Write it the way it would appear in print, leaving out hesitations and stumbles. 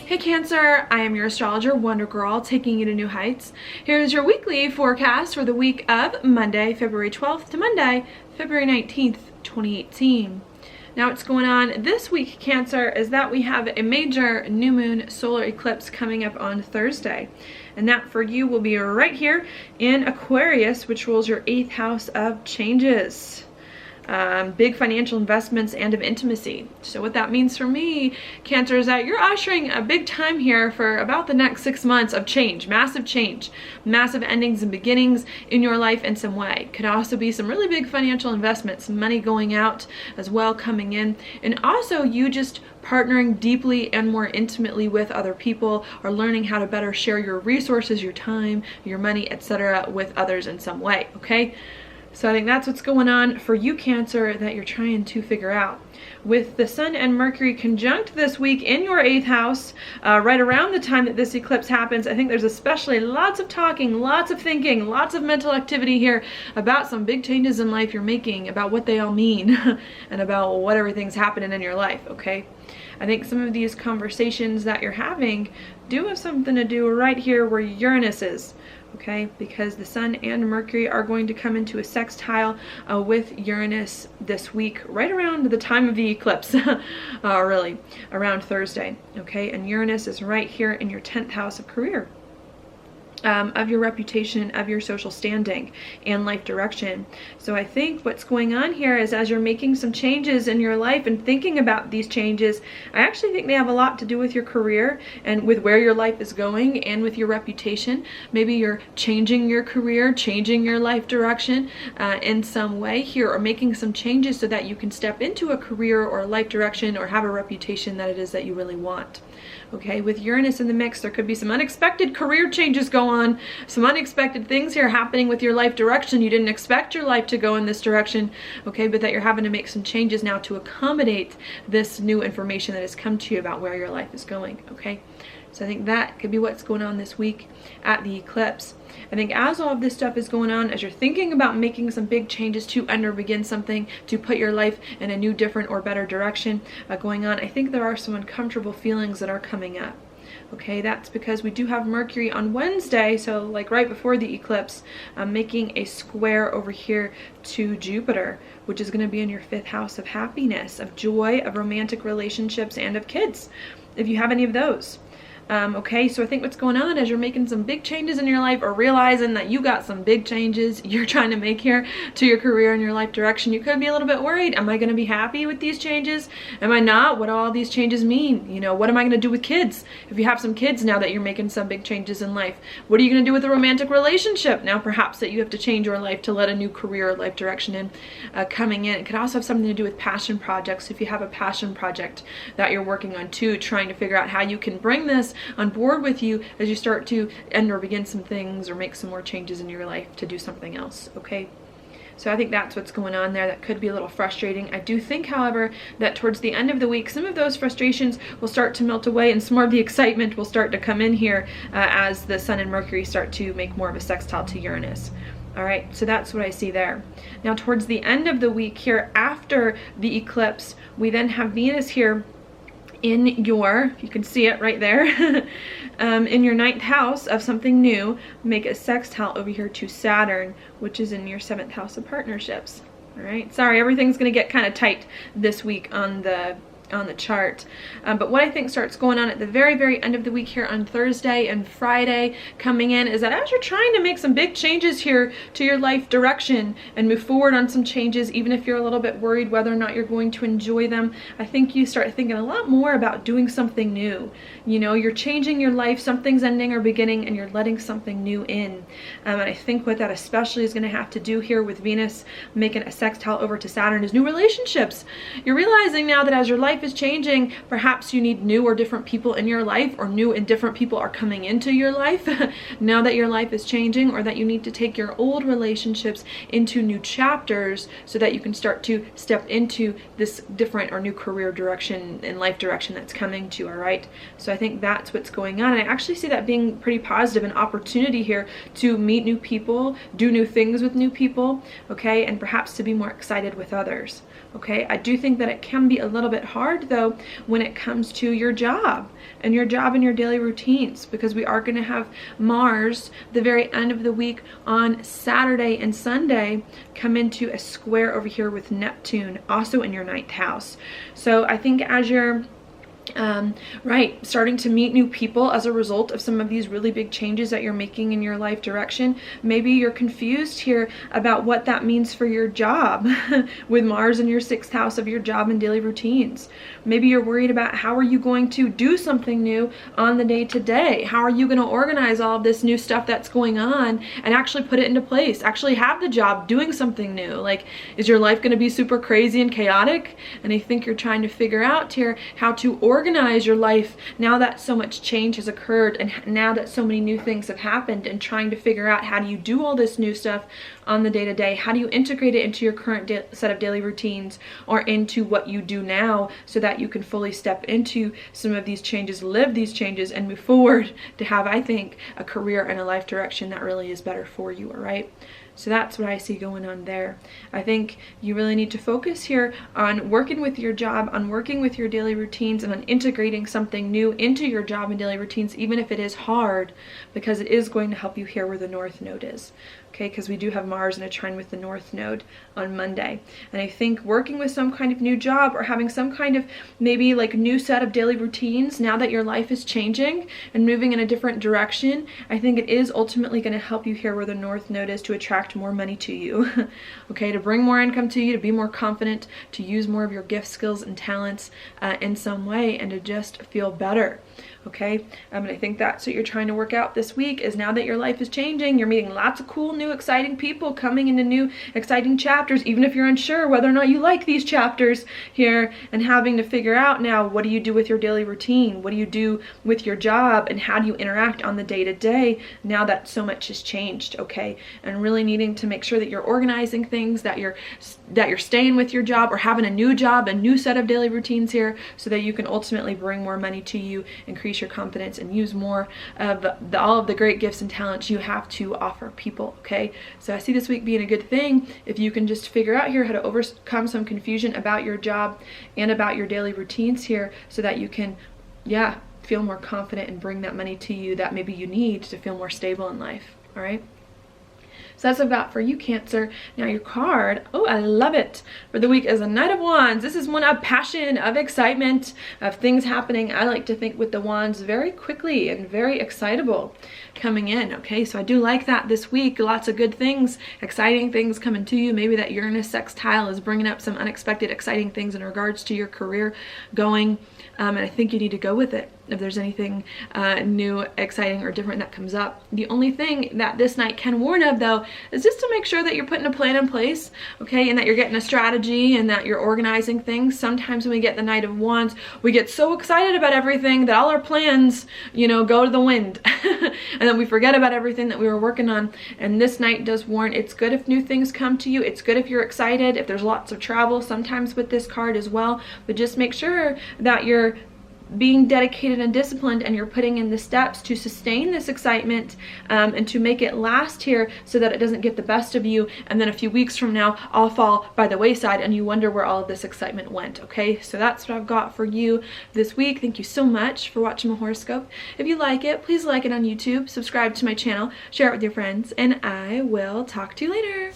Hey Cancer, I am your astrologer, Wonder Girl, taking you to new heights. Here's your weekly forecast for the week of Monday, February 12th to Monday, February 19th, 2018. Now what's going on this week, Cancer, is that we have a major new moon solar eclipse coming up on Thursday. And that for you will be right here in Aquarius, which rules your 8th house of changes. Big financial investments and of intimacy. So what that means for me, Cancer, is that you're ushering a big time here for about the next 6 months of change, massive endings and beginnings in your life in some way. Could also be some really big financial investments, money going out as well coming in, and also you just partnering deeply and more intimately with other people, or learning how to better share your resources, your time, your money, etc. with others in some way, okay? So I think that's what's going on for you, Cancer, that you're trying to figure out. With the Sun and Mercury conjunct this week in your 8th house, right around the time that this eclipse happens, I think there's especially lots of talking, lots of thinking, lots of mental activity here about some big changes in life you're making, about what they all mean, and about what everything's happening in your life, okay? I think some of these conversations that you're having do have something to do right here where Uranus is. Okay, because the Sun and Mercury are going to come into a sextile with Uranus this week, right around the time of the eclipse, really, around Thursday. Okay, and Uranus is right here in your 10th house of career. Of your reputation, of your social standing and life direction. So I think what's going on here is, as you're making some changes in your life and thinking about these changes, I actually think they have a lot to do with your career and with where your life is going and with your reputation. Maybe you're changing your career, changing your life direction in some way here, or making some changes so that you can step into a career or a life direction or have a reputation that it is that you really want. Okay, with Uranus in the mix, there could be some unexpected career changes go on, some unexpected things here happening with your life direction. You didn't expect your life to go in this direction, okay, but that you're having to make some changes now to accommodate this new information that has come to you about where your life is going, okay? So I think that could be what's going on this week at the eclipse. I think as all of this stuff is going on, as you're thinking about making some big changes to begin something, to put your life in a new, different, or better direction going on, I think there are some uncomfortable feelings that are coming up. Okay, that's because we do have Mercury on Wednesday, so like right before the eclipse, making a square over here to Jupiter, which is going to be in your 5th house of happiness, of joy, of romantic relationships, and of kids, if you have any of those. Okay, so I think what's going on is you're making some big changes in your life, or realizing that you got some big changes you're trying to make here to your career and your life direction. You could be a little bit worried. Am I going to be happy with these changes? Am I not? What do all these changes mean? You know, what am I going to do with kids? If you have some kids now that you're making some big changes in life, what are you going to do with a romantic relationship now perhaps that you have to change your life to let a new career or life direction in coming in? It could also have something to do with passion projects. If you have a passion project that you're working on too, trying to figure out how you can bring this on board with you as you start to end or begin some things or make some more changes in your life to do something else, okay? So I think that's what's going on there. That could be a little frustrating. I do think, however, that towards the end of the week, some of those frustrations will start to melt away and some more of the excitement will start to come in here as the Sun and Mercury start to make more of a sextile to Uranus. All right, so that's what I see there. Now, towards the end of the week here, after the eclipse, we then have Venus here in your, you can see it right there, in your 9th house of something new, make a sextile over here to Saturn, which is in your 7th house of partnerships. All right, sorry, everything's going to get kind of tight this week on the chart, but what I think starts going on at the very end of the week here on Thursday and Friday coming in is that as you're trying to make some big changes here to your life direction and move forward on some changes, even if you're a little bit worried whether or not you're going to enjoy them, I think you start thinking a lot more about doing something new. You know, you're changing your life, something's ending or beginning, and you're letting something new in. And I think what that especially is going to have to do here with Venus making a sextile over to Saturn is new relationships. You're realizing now that as your life life is changing, perhaps you need new or different people in your life, or new and different people are coming into your life now that your life is changing, or that you need to take your old relationships into new chapters so that you can start to step into this different or new career direction and life direction that's coming to you, all right? So I think that's what's going on. And I actually see that being pretty positive, an opportunity here to meet new people, do new things with new people, okay? And perhaps to be more excited with others, okay? I do think that it can be a little bit hard though when it comes to your job and your daily routines, because we are going to have Mars the very end of the week on Saturday and Sunday come into a square over here with Neptune, also in your 9th house. So I think as you're starting to meet new people as a result of some of these really big changes that you're making in your life direction, maybe you're confused here about what that means for your job with Mars in your 6th house of your job and daily routines. Maybe you're worried about how are you going to do something new on the day-to-day? How are you going to organize all of this new stuff that's going on and actually put it into place, actually have the job doing something new? Like, is your life going to be super crazy and chaotic? And I think you're trying to figure out here how to organize your life now that so much change has occurred and now that so many new things have happened, and trying to figure out how do you do all this new stuff on the day-to-day? How do you integrate it into your current set of daily routines or into what you do now so that you can fully step into some of these changes, live these changes, and move forward to have, I think, a career and a life direction that really is better for you, all right? So that's what I see going on there. I think you really need to focus here on working with your job, on working with your daily routines, and on integrating something new into your job and daily routines, even if it is hard, because it is going to help you here where the North Node is. Okay, because we do have Mars in a trine with the North Node on Monday. And I think working with some kind of new job or having some kind of maybe like new set of daily routines now that your life is changing and moving in a different direction, I think it is ultimately going to help you here where the North Node is to attract more money to you. Okay, to bring more income to you, to be more confident, to use more of your gifts, skills, and talents in some way, and to just feel better. Okay, and I think that's what you're trying to work out this week, is now that your life is changing, you're meeting lots of cool, new, exciting people, coming into new, exciting chapters, even if you're unsure whether or not you like these chapters here, and having to figure out now, what do you do with your daily routine? What do you do with your job? And how do you interact on the day-to-day now that so much has changed, okay? And really needing to make sure that you're organizing things, that you're staying with your job or having a new job, a new set of daily routines here, so that you can ultimately bring more money to you, increase your confidence, and use more of all of the great gifts and talents you have to offer people, okay? So I see this week being a good thing if you can just figure out here how to overcome some confusion about your job and about your daily routines here, so that you can, feel more confident and bring that money to you that maybe you need to feel more stable in life, all right? So that's what I've got for you, Cancer. Now your card, oh, I love it, for the week is a Knight of Wands. This is one of passion, of excitement, of things happening, I like to think, with the Wands very quickly and very excitable coming in, okay? So I do like that this week. Lots of good things, exciting things coming to you. Maybe that Uranus sextile is bringing up some unexpected, exciting things in regards to your career going, and I think you need to go with it if there's anything new, exciting, or different that comes up. The only thing that this night can warn of, though, is just to make sure that you're putting a plan in place, okay, and that you're getting a strategy and that you're organizing things. Sometimes when we get the Knight of Wands, we get so excited about everything that all our plans, go to the wind, and then we forget about everything that we were working on. And this night does warn, it's good if new things come to you. It's good if you're excited, if there's lots of travel sometimes with this card as well, but just make sure that you're being dedicated and disciplined, and you're putting in the steps to sustain this excitement and to make it last here, so that it doesn't get the best of you, and then a few weeks from now all fall by the wayside and you wonder where all of this excitement went, okay? So that's what I've got for you this week. Thank you so much for watching my horoscope. If you like it, please like it on YouTube, subscribe to my channel, share it with your friends, and I will talk to you later.